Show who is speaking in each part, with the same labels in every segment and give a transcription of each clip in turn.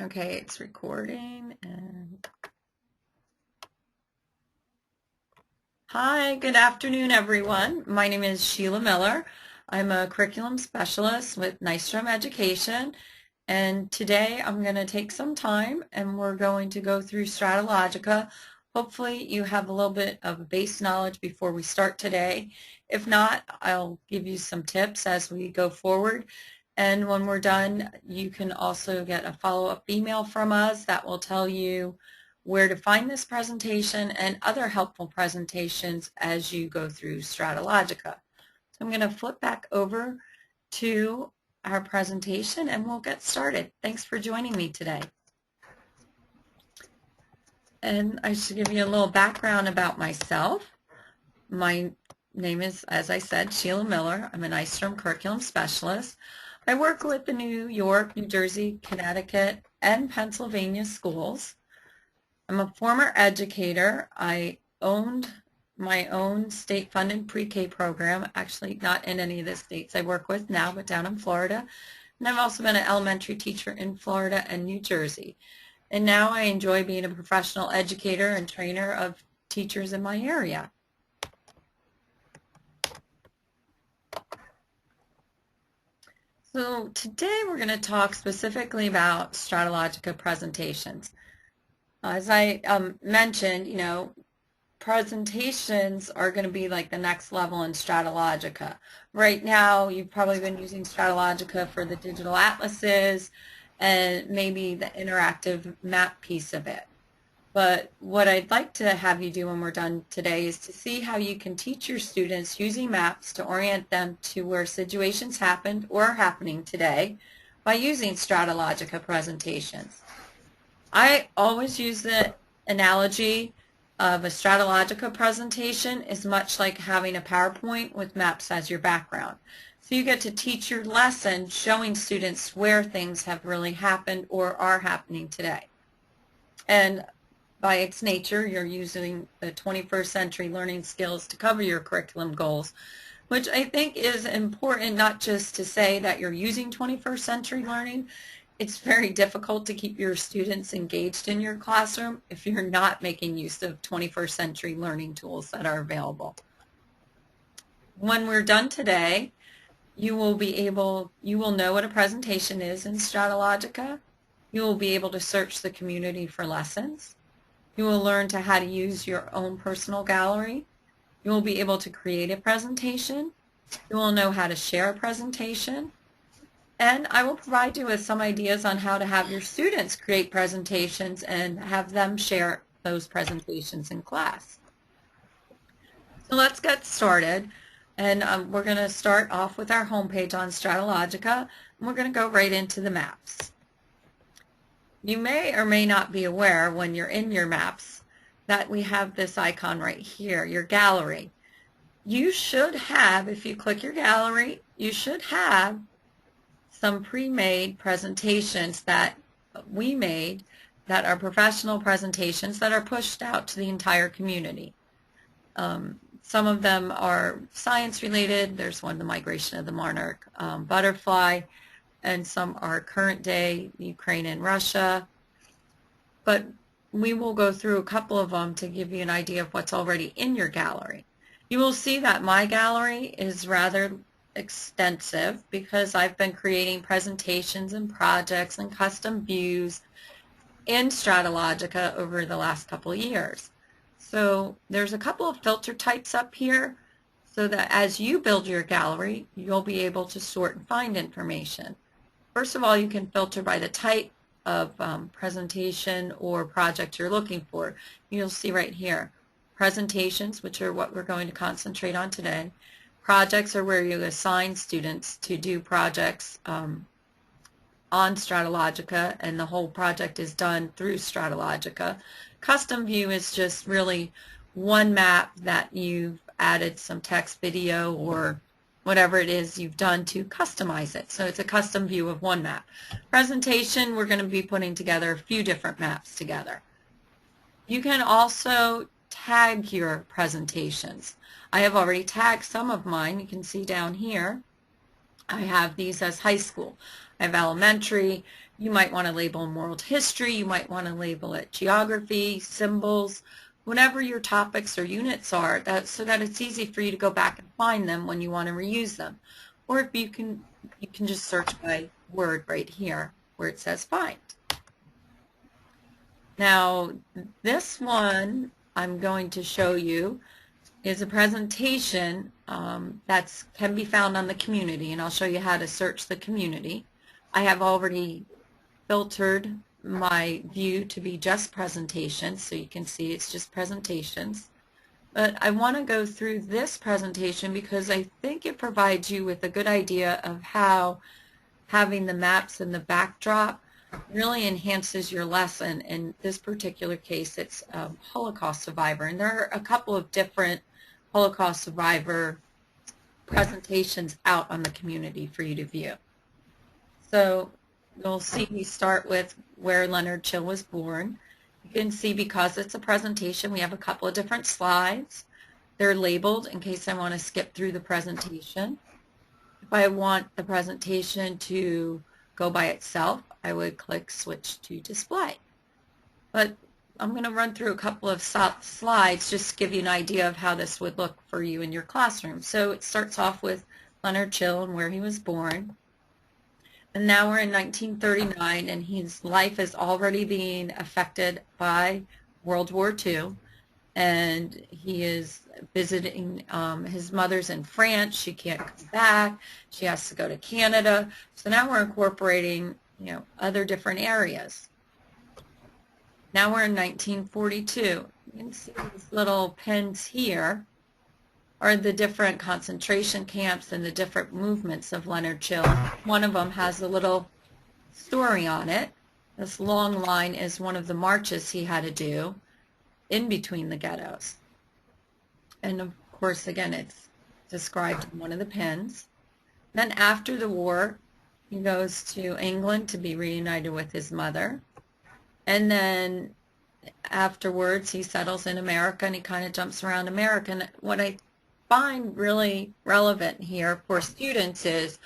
Speaker 1: Okay, it's recording. And hi, good afternoon, everyone. My name is Sheila Miller. I'm a curriculum specialist with Nystrom Education, and today I'm going to take some time and we're going to go through StrataLogica. Hopefully you have a little bit of base knowledge before we start today. If not, I'll give you some tips as we go forward. And when we're done, you can also get a follow-up email from us that will tell you where to find this presentation and other helpful presentations as you go through StrataLogica. So I'm going to flip back over to our presentation and we'll get started. Thanks for joining me today. And I should give you a little background about myself. My name is, as I said, Sheila Miller. I'm an Nystrom curriculum specialist. I work with the New York, New Jersey, Connecticut, and Pennsylvania schools. I'm a former educator. I owned my own state-funded pre-K program, actually not in any of the states I work with now, but down in Florida. And I've also been an elementary teacher in Florida and New Jersey. And now I enjoy being a professional educator and trainer of teachers in my area. So today we're going to talk specifically about StrataLogica presentations. As I mentioned, presentations are going to be like the next level in StrataLogica. Right now, you've probably been using StrataLogica for the digital atlases and maybe the interactive map piece of it. But what I'd like to have you do when we're done today is to see how you can teach your students using maps to orient them to where situations happened or are happening today by using StrataLogica presentations. I always use the analogy of a StrataLogica presentation is much like having a PowerPoint with maps as your background. So you get to teach your lesson showing students where things have really happened or are happening today. And by its nature, you're using the 21st century learning skills to cover your curriculum goals, which I think is important, not just to say that you're using 21st century learning. It's very difficult to keep your students engaged in your classroom if you're not making use of 21st century learning tools that are available. When we're done today, you will know what a presentation is in StrataLogica. You will be able to search the community for lessons. You will learn how to use your own personal gallery. You will be able to create a presentation. You will know how to share a presentation. And I will provide you with some ideas on how to have your students create presentations and have them share those presentations in class. So let's get started. And we're going to start off with our homepage on StrataLogica, and we're going to go right into the maps. You may or may not be aware when you're in your maps that we have this icon right here, your gallery. You should have, if you click your gallery, you should have some pre-made presentations that we made that are professional presentations that are pushed out to the entire community. Some of them are science related. There's one, the migration of the monarch butterfly, and some are current day, Ukraine and Russia. But we will go through a couple of them to give you an idea of what's already in your gallery. You will see that my gallery is rather extensive because I've been creating presentations and projects and custom views in StrataLogica over the last couple of years. So there's a couple of filter types up here so that as you build your gallery, you'll be able to sort and find information. First of all, you can filter by the type of presentation or project you're looking for. You'll see right here, presentations, which are what we're going to concentrate on today. Projects are where you assign students to do projects on StrataLogica, and the whole project is done through StrataLogica. Custom view is just really one map that you've added some text, video, or whatever it is you've done to customize it. So it's a custom view of one map. Presentation, we're going to be putting together a few different maps together. You can also tag your presentations. I have already tagged some of mine. You can see down here, I have these as high school. I have elementary, You might want to label them world history, you might want to label it geography, symbols, whatever your topics or units are, so that it's easy for you to go back and find them when you want to reuse them. Or if you can just search by word right here where it says find. Now, this one I'm going to show you is a presentation that can be found on the community, and I'll show you how to search the community. I have already filtered my view to be just presentations, so you can see it's just presentations. But I want to go through this presentation because I think it provides you with a good idea of how having the maps and the backdrop really enhances your lesson. In this particular case, it's Holocaust survivor, and there are a couple of different Holocaust survivor presentations out on the community for you to view. So you'll see we start with where Leonard Chill was born. You can see because it's a presentation, we have a couple of different slides. They're labeled in case I want to skip through the presentation. If I want the presentation to go by itself, I would click Switch to Display. But I'm going to run through a couple of slides just to give you an idea of how this would look for you in your classroom. So it starts off with Leonard Chill and where he was born. And now we're in 1939, and his life is already being affected by World War II. And he is visiting, his mother's in France. She can't come back. She has to go to Canada. So now we're incorporating, other different areas. Now we're in 1942. You can see these little pins here are the different concentration camps and the different movements of Leonard Chill. One of them has a little story on it. This long line is one of the marches he had to do in between the ghettos. And of course, again, it's described in one of the pins. Then after the war, he goes to England to be reunited with his mother. And then afterwards, he settles in America, and he kind of jumps around America. And what I find really relevant here for students is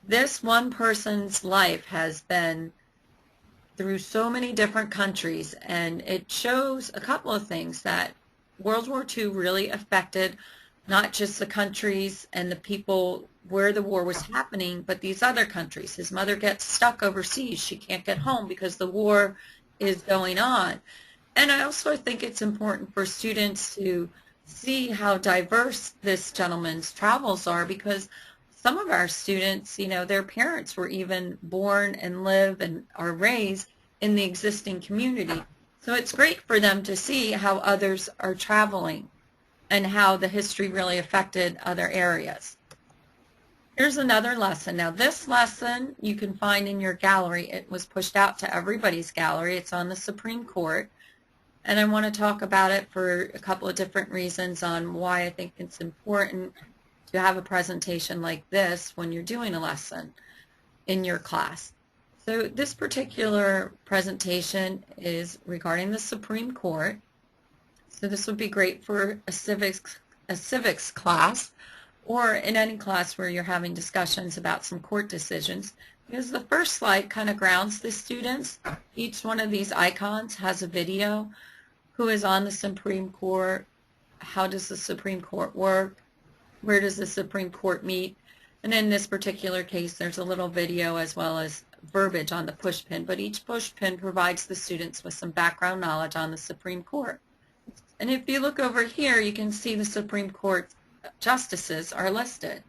Speaker 1: this one person's life has been through so many different countries, and it shows a couple of things, that World War II really affected not just the countries and the people where the war was happening, but these other countries. His mother gets stuck overseas. She can't get home because the war is going on. And I also think it's important for students to see how diverse this gentleman's travels are, because some of our students, their parents were even born and live and are raised in the existing community. So it's great for them to see how others are traveling and how the history really affected other areas. Here's another lesson. Now this lesson you can find in your gallery. It was pushed out to everybody's gallery. It's on the Supreme Court. And I want to talk about it for a couple of different reasons on why I think it's important to have a presentation like this when you're doing a lesson in your class. So this particular presentation is regarding the Supreme Court. So this would be great for a civics class, or in any class where you're having discussions about some court decisions, because the first slide kind of grounds the students. Each one of these icons has a video. Who is on the Supreme Court? How does the Supreme Court work? Where does the Supreme Court meet? And in this particular case, there's a little video as well as verbiage on the push pin, but each push pin provides the students with some background knowledge on the Supreme Court. And if you look over here, you can see the Supreme Court justices are listed.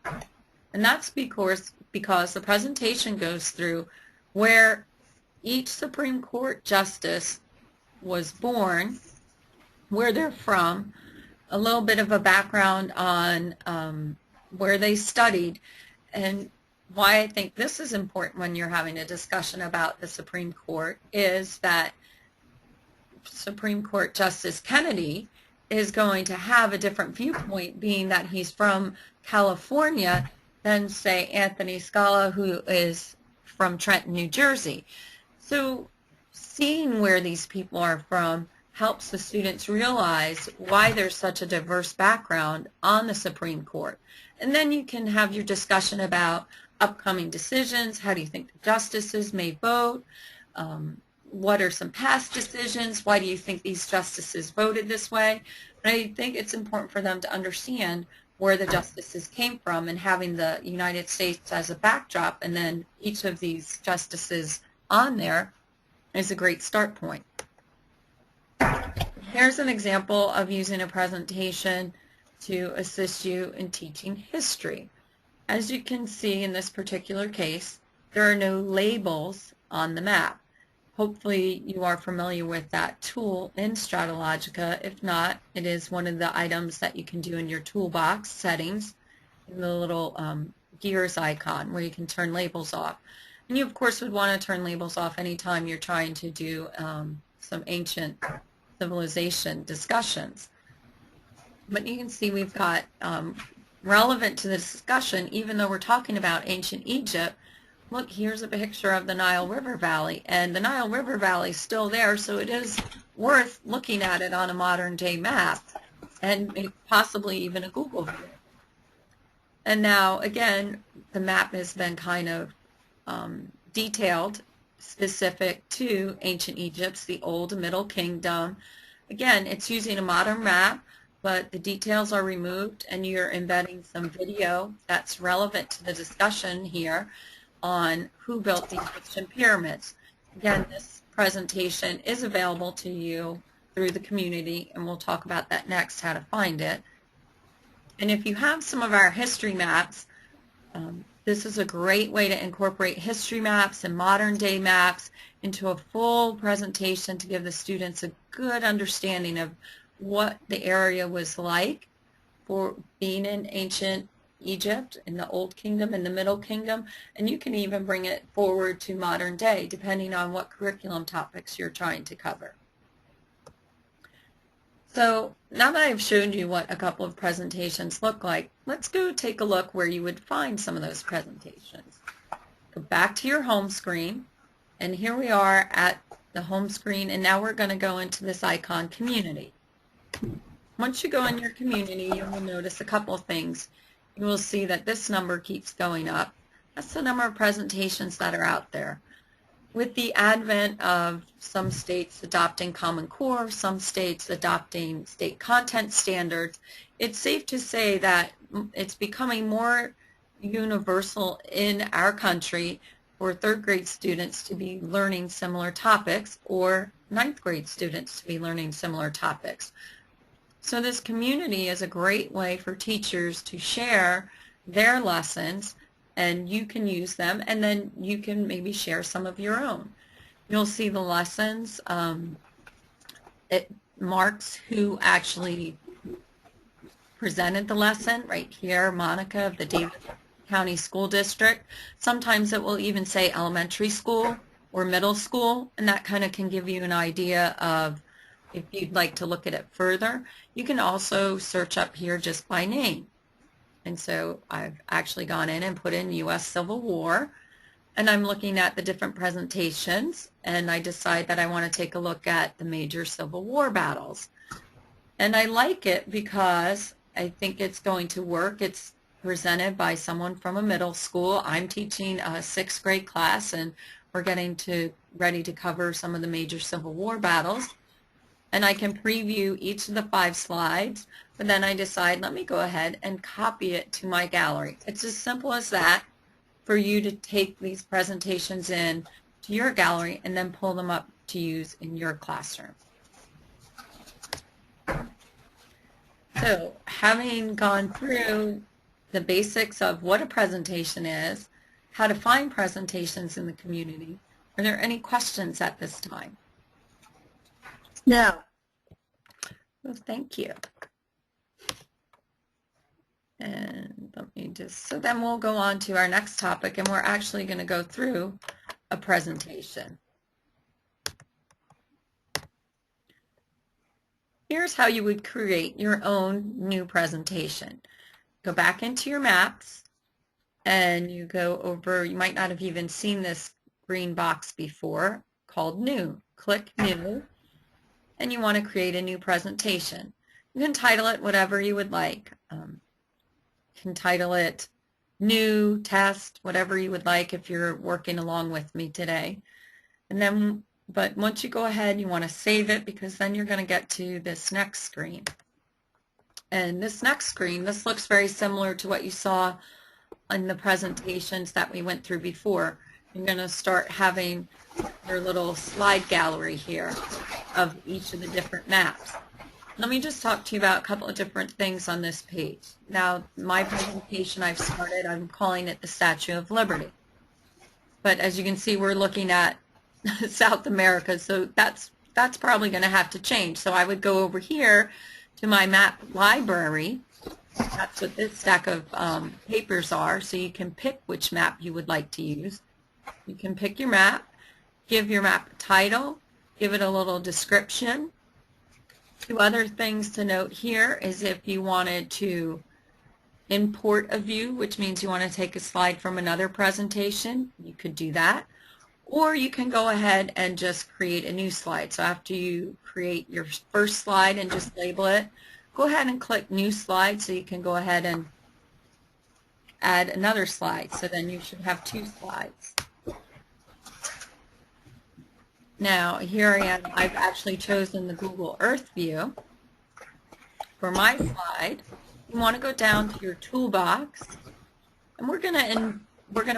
Speaker 1: And that's because the presentation goes through where each Supreme Court justice was born, where they're from, a little bit of a background on where they studied, and why I think this is important when you're having a discussion about the Supreme Court is that Supreme Court Justice Kennedy is going to have a different viewpoint, being that he's from California, than, say, Anthony Scala, who is from Trenton, New Jersey. So seeing where these people are from helps the students realize why there's such a diverse background on the Supreme Court. And then you can have your discussion about upcoming decisions. How do you think the justices may vote? What are some past decisions? Why do you think these justices voted this way? And I think it's important for them to understand where the justices came from, and having the United States as a backdrop and then each of these justices on there is a great start point. Here's an example of using a presentation to assist you in teaching history. As you can see in this particular case, there are no labels on the map. Hopefully you are familiar with that tool in StrataLogica. If not, it is one of the items that you can do in your toolbox settings, in the little gears icon where you can turn labels off. And you of course would want to turn labels off anytime you're trying to do some ancient civilization discussions. But you can see we've got relevant to the discussion, even though we're talking about ancient Egypt. Look, here's a picture of the Nile River Valley, and the Nile River Valley is still there, so it is worth looking at it on a modern day map, and possibly even a Google view. And now, again, the map has been kind of detailed, specific to ancient Egypt, the Old Middle Kingdom. Again, it's using a modern map, but the details are removed, and you're embedding some video that's relevant to the discussion here on who built the Egyptian pyramids. Again, this presentation is available to you through the community, and we'll talk about that next, how to find it. And if you have some of our history maps, this is a great way to incorporate history maps and modern day maps into a full presentation to give the students a good understanding of what the area was like for being in ancient Egypt, in the Old Kingdom, in the Middle Kingdom, and you can even bring it forward to modern day depending on what curriculum topics you're trying to cover. So now that I've shown you what a couple of presentations look like, let's go take a look where you would find some of those presentations. Go back to your home screen, and here we are at the home screen, and now we're going to go into this icon, Community. Once you go in your community, you will notice a couple of things. You will see that this number keeps going up. That's the number of presentations that are out there. With the advent of some states adopting Common Core, some states adopting state content standards, it's safe to say that it's becoming more universal in our country for third grade students to be learning similar topics, or ninth grade students to be learning similar topics. So this community is a great way for teachers to share their lessons, and you can use them, and then you can maybe share some of your own. You'll see the lessons. It marks who actually presented the lesson right here, Monica of the Davis County School District. Sometimes it will even say elementary school or middle school, and that kind of can give you an idea of if you'd like to look at it further. You can also search up here just by name. And so I've actually gone in and put in U.S. Civil War, and I'm looking at the different presentations, and I decide that I want to take a look at the major Civil War battles. And I like it because I think it's going to work. It's presented by someone from a middle school. I'm teaching a 6th grade class, and we're getting ready to cover some of the major Civil War battles. And I can preview each of the 5 slides, but then I decide, let me go ahead and copy it to my gallery. It's as simple as that for you to take these presentations in to your gallery and then pull them up to use in your classroom. So having gone through the basics of what a presentation is, how to find presentations in the community, are there any questions at this time?
Speaker 2: No.
Speaker 1: Well, thank you. And let me just, so then we'll go on to our next topic, and we're actually going to go through a presentation. Here's how you would create your own new presentation. Go back into your maps, and you go over, you might not have even seen this green box before called New. Click New, and you want to create a new presentation. You can title it whatever you would like. You can title it new, test, whatever you would like if you're working along with me today. And then, but once you go ahead, you want to save it because then you're going to get to this next screen. And this next screen, this looks very similar to what you saw in the presentations that we went through before. You're going to start having your little slide gallery here of each of the different maps. Let me just talk to you about a couple of different things on this page. Now, my presentation I've started, I'm calling it the Statue of Liberty. But as you can see, we're looking at South America, so that's probably going to have to change. So I would go over here to my map library. That's what this stack of papers are, so you can pick which map you would like to use. You can pick your map, give your map a title, give it a little description. Two other things to note here is if you wanted to import a view, which means you want to take a slide from another presentation, you could do that. Or you can go ahead and just create a new slide. So after you create your first slide and just label it, go ahead and click New Slide so you can go ahead and add another slide. So then you should have two slides. Now here I am. I've actually chosen the Google Earth view. For my slide, you want to go down to your toolbox, and we're gonna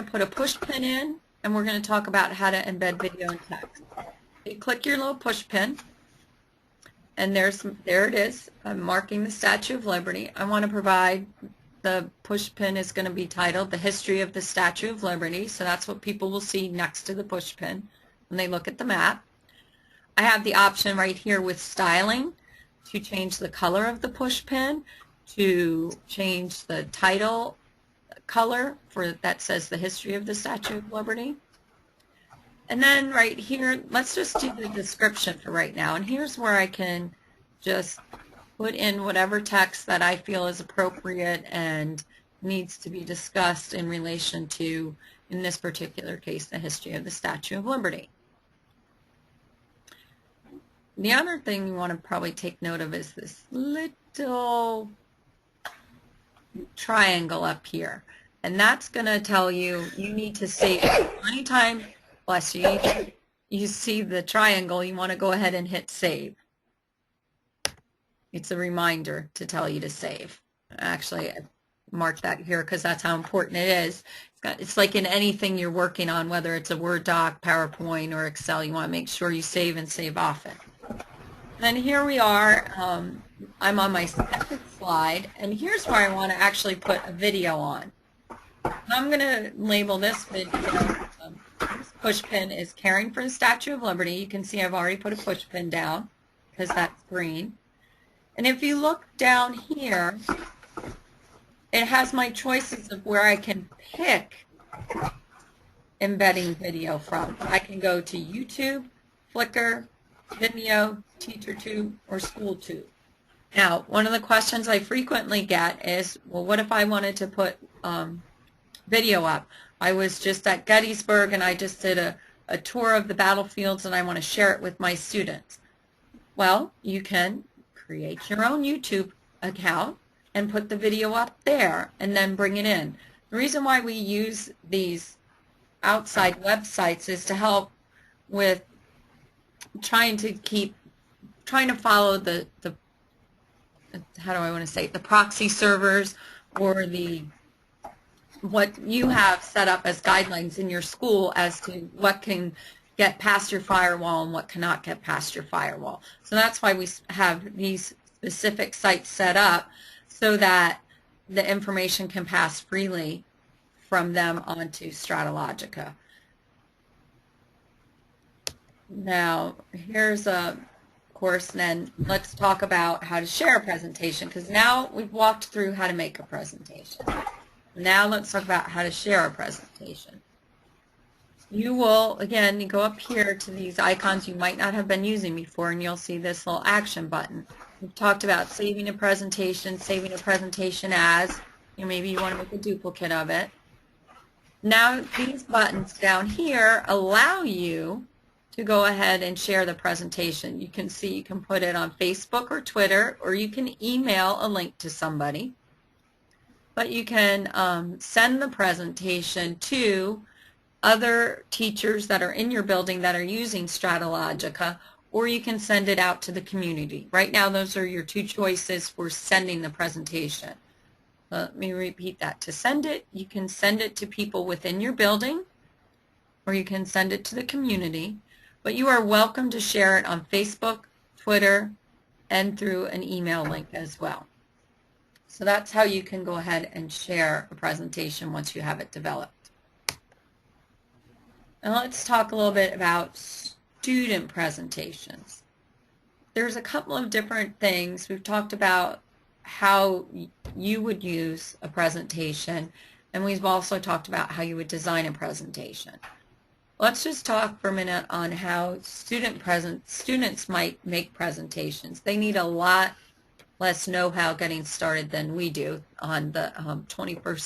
Speaker 1: put a push pin in, and we're going to talk about how to embed video and text. You click your little push pin, and there it is. I'm marking the Statue of Liberty. I want to provide, the push pin is going to be titled The History of the Statue of Liberty, so that's what people will see next to the push pin when they look at the map. I have the option right here with styling to change the color of the push pin, to change the title color for that says The History of the Statue of Liberty. And then right here, let's just do the description for right now. And here's where I can just put in whatever text that I feel is appropriate and needs to be discussed in relation to, in this particular case, the history of the Statue of Liberty. The other thing you want to probably take note of is this little triangle up here. And that's going to tell you you need to save it. Anytime, bless you, you see the triangle, you want to go ahead and hit save. It's a reminder to tell you to save. Actually, I marked that here because that's how important it is. It's like in anything you're working on, whether it's a Word doc, PowerPoint, or Excel, you want to make sure you save and save often. And then here we are. I'm on my second slide, and here's where I want to actually put a video on. I'm going to label this video, this push pin is Caring for the Statue of Liberty. You can see I've already put a push pin down because that's green. And if you look down here, it has my choices of where I can pick embedding video from. I can go to YouTube, Flickr, Vimeo, TeacherTube, or SchoolTube. Now, one of the questions I frequently get is, well, what if I wanted to put video up? I was just at Gettysburg and I just did a tour of the battlefields and I want to share it with my students. Well, you can create your own YouTube account and put the video up there and then bring it in. The reason why we use these outside websites is to help with trying to follow the how do I want to say it, the proxy servers or what you have set up as guidelines in your school as to what can get past your firewall and what cannot get past your firewall. So that's why we have these specific sites set up so that the information can pass freely from them onto StrataLogica. Now, here's a course, and then let's talk about how to share a presentation, because now we've walked through how to make a presentation. Now let's talk about how to share a presentation. You will, again, you go up here to these icons you might not have been using before, and you'll see this little action button. We've talked about saving a presentation as, maybe you want to make a duplicate of it. Now these buttons down here allow you to go ahead and share the presentation. You can see you can put it on Facebook or Twitter, or you can email a link to somebody. but you can send the presentation to other teachers that are in your building that are using StrataLogica, or you can send it out to the community. Right now, those are your two choices for sending the presentation. Let me repeat that. To send it, you can send it to people within your building, or you can send it to the community, but you are welcome to share it on Facebook, Twitter, and through an email link as well. So that's how you can go ahead and share a presentation once you have it developed. Now let's talk a little bit about student presentations. There's a couple of different things. We've talked about how you would use a presentation, and we've also talked about how you would design a presentation. Let's just talk for a minute on how students might make presentations. They need a lot less know-how getting started than we do on the 21st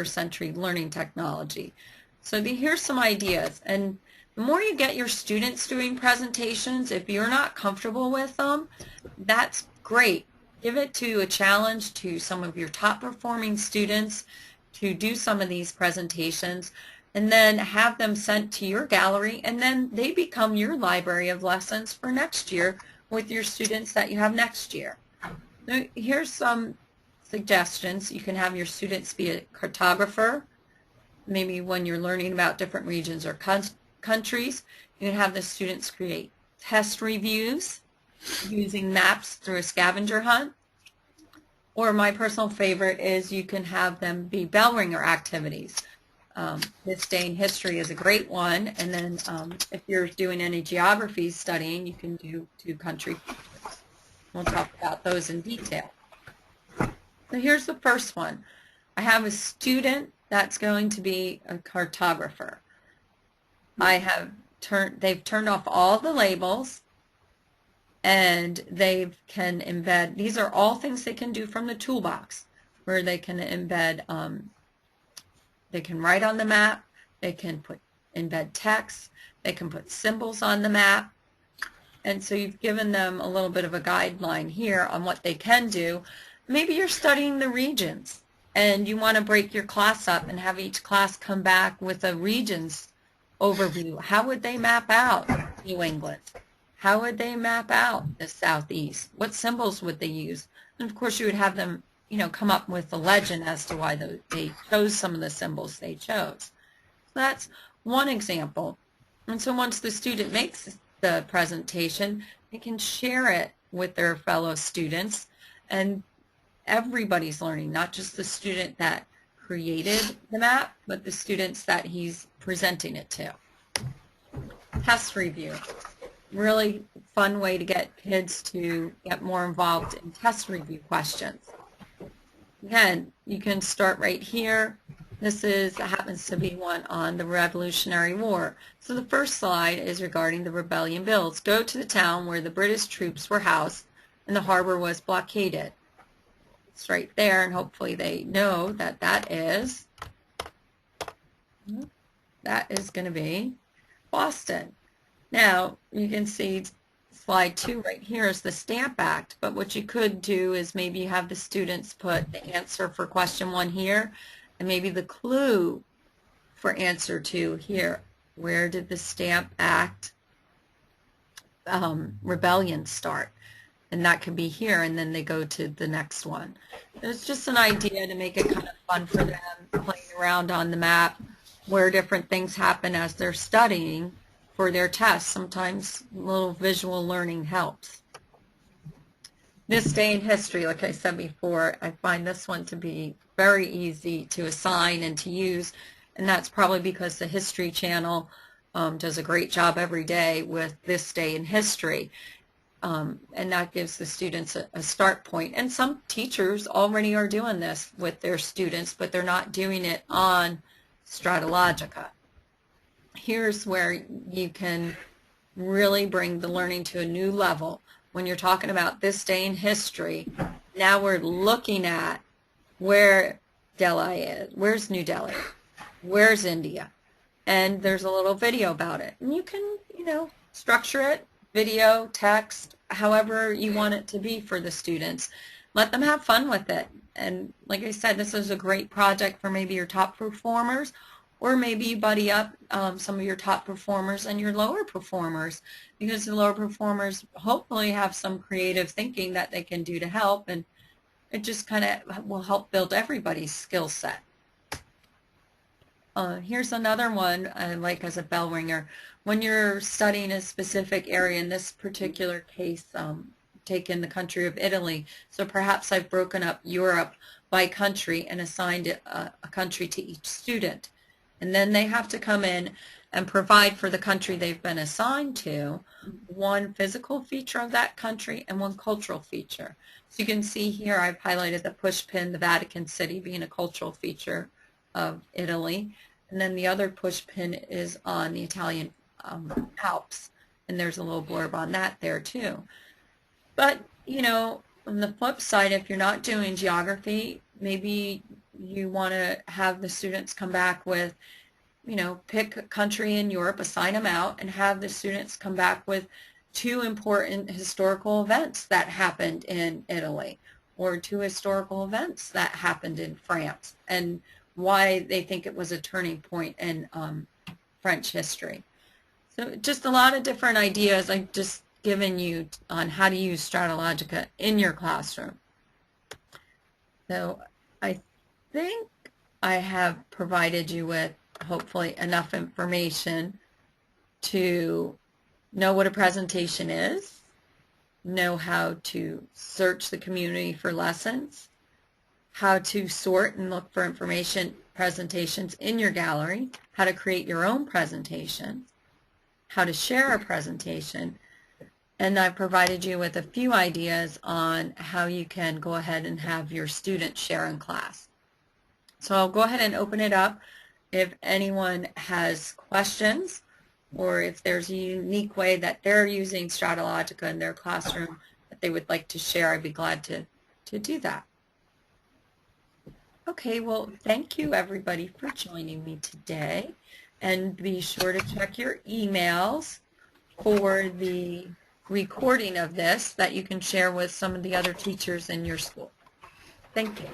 Speaker 1: century learning technology. So here's some ideas. And the more you get your students doing presentations, if you're not comfortable with them, that's great. Give it to a challenge to some of your top performing students to do some of these presentations, and then have them sent to your gallery, and then they become your library of lessons for next year with your students that you have next year. Now, here's some suggestions. You can have your students be a cartographer. Maybe when you're learning about different regions or countries, you can have the students create test reviews using maps through a scavenger hunt. Or my personal favorite is you can have them be bell ringer activities. This Day in History is a great one. And then if you're doing any geography studying, you can do two country features. We'll talk about those in detail. So here's the first one. I have a student that's going to be a cartographer. They've turned off all the labels, and they can embed, these are all things they can do from the toolbox, where they can embed, they can write on the map, they can embed text, they can put symbols on the map. And so you've given them a little bit of a guideline here on what they can do. Maybe you're studying the regions and you want to break your class up and have each class come back with a regions overview. How would they map out New England? How would they map out the Southeast? What symbols would they use? And of course you would have them, come up with a legend as to why they chose some of the symbols they chose. So that's one example. And so once the student makes the presentation, they can share it with their fellow students, and everybody's learning, not just the student that created the map, but the students that he's presenting it to. Test review. Really fun way to get kids to get more involved in test review questions. Again, you can start right here. This happens to be one on the Revolutionary War. So the first slide is regarding the rebellion bills. Go to the town where the British troops were housed and the harbor was blockaded. It's right there, and hopefully they know that that is going to be Boston. Now, you can see slide 2 right here is the Stamp Act, but what you could do is maybe have the students put the answer for question 1 here, and maybe the clue for answer 2 here. Where did the Stamp Act rebellion start? And that could be here, and then they go to the next one. It's just an idea to make it kind of fun for them, playing around on the map where different things happen as they're studying for their tests. Sometimes a little visual learning helps. This Day in History, like I said before, I find this one to be very easy to assign and to use, and that's probably because the History Channel does a great job every day with This Day in History. And that gives the students a start point. And some teachers already are doing this with their students, but they're not doing it on StrataLogica. Here's where you can really bring the learning to a new level. When you're talking about this day in history, now we're looking at where Delhi is, where's New Delhi, where's India, and there's a little video about it. And you can, structure it, video, text, however you want it to be for the students. let them have fun with it. And like I said, this is a great project for maybe your top performers, or maybe you buddy up some of your top performers and your lower performers, because the lower performers hopefully have some creative thinking that they can do to help, and it just kind of will help build everybody's skill set. Here's another one I like as a bell ringer. When you're studying a specific area, in this particular case, taken the country of Italy, so perhaps I've broken up Europe by country and assigned a country to each student. And then they have to come in and provide for the country they've been assigned to one physical feature of that country and one cultural feature. So you can see here I've highlighted the push pin, the Vatican City being a cultural feature of Italy. And then the other push pin is on the Italian Alps. And there's a little blurb on that there too. But, you know, on the flip side, if you're not doing geography, maybe you want to have the students come back with, you know, pick a country in Europe, assign them out, and have the students come back with 2 important historical events that happened in Italy, or 2 historical events that happened in France, and why they think it was a turning point in French history. So just a lot of different ideas I've just given you on how to use StrataLogica in your classroom. So I think I have provided you with hopefully enough information to know what a presentation is, know how to search the community for lessons, how to sort and look for information presentations in your gallery, how to create your own presentation, how to share a presentation, and I've provided you with a few ideas on how you can go ahead and have your students share in class. So I'll go ahead and open it up. If anyone has questions, or if there's a unique way that they're using StrataLogica in their classroom that they would like to share, I'd be glad to do that. Okay, well, thank you everybody for joining me today, and be sure to check your emails for the recording of this that you can share with some of the other teachers in your school. Thank you.